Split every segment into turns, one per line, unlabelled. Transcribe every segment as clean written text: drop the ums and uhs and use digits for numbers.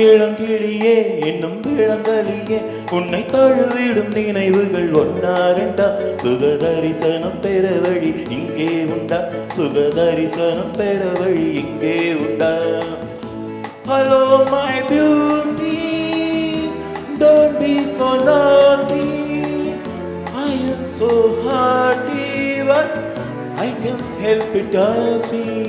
இளங்கிளியே இன்னும் விளங்கலியே உன்னை தழுவிடும் நினைவுகள் ஒன்னாரண்டா சுகதரிசனம் பெற வழி இங்கே உண்டா சுகதரிசனம் பெற வழி இங்கே உண்டா Hello my beauty don't be so naughty I am so hearty but I can't help it dancing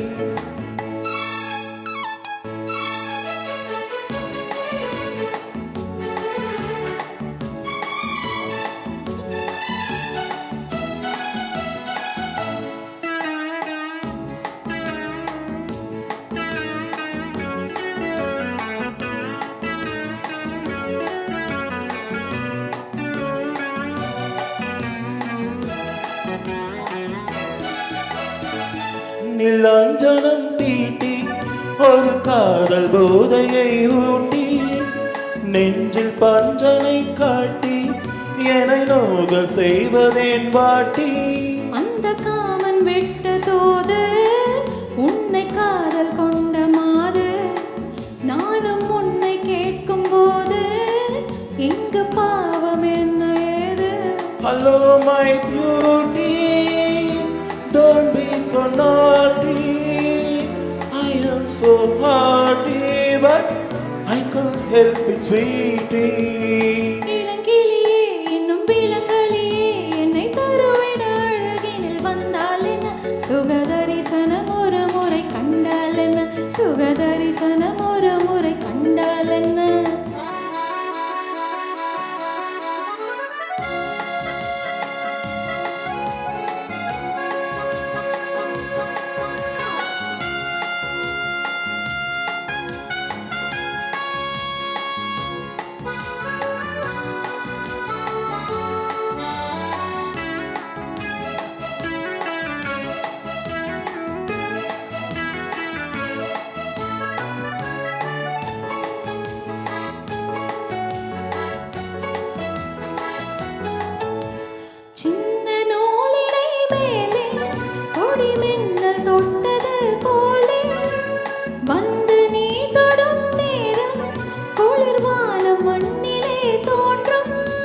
நிலாஞ்சனம் தீட்டி ஒரு காதல் போதையை ஊட்டி நெஞ்சில் பஞ்சனை காட்டி என்னை நோக செய்வதேன் வாட்டி
அந்த காமன் விட்ட தோது உன்னை காதல் கொண்ட மாது நானும் உன்னை கேட்கும் போது இங்கு பாவம் என்ன ஏது
Hello my beauty don't be so naughty I am so hearty but I can't help it sweetie
இளங்கிளியே இன்னும் விளங்கலியே என்னை தருவிட அழகினில் வந்தால் என்ன சுகதரிசனம் ஒரு முறை கண்டால் என்ன சுகதரிசனம் ஒரு முறை கண்டால் என்ன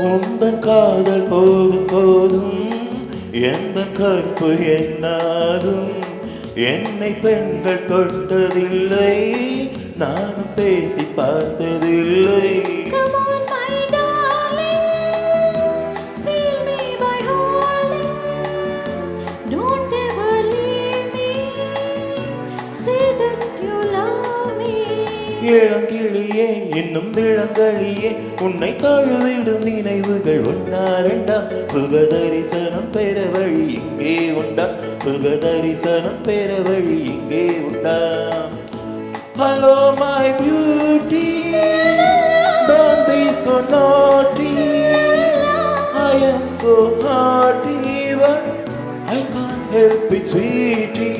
உந்தன் காதல் போதும் போதும் எந்த கற்பு என்னாகும் என்னை பெண்கள் தொட்டதில்லை நானும் பேசி பார்த்ததில்லை இளங்கிளியே இன்னும் விளங்கலியே உன்னை தழுவிடும் நினைவுகள் ஒன்னாரண்டா சுகதரிசனம் பெற வழி இங்கே உண்டா சுகதரிசனம் பெற வழி இங்கே உண்டா Hello my beauty don't be so naughty I am so hearty but I can't help it sweetie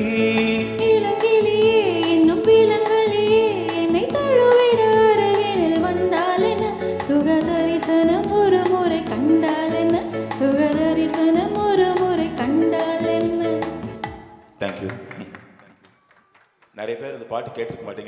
சுகதரிசனம் ஒரு முறை கண்டால் என்ன சுகதரிசனம் ஒரு முறை கண்டால் என்ன
Thank you நிறைய பேர் இந்த பாட்டு கேட்டிருக்க மாட்டீங்க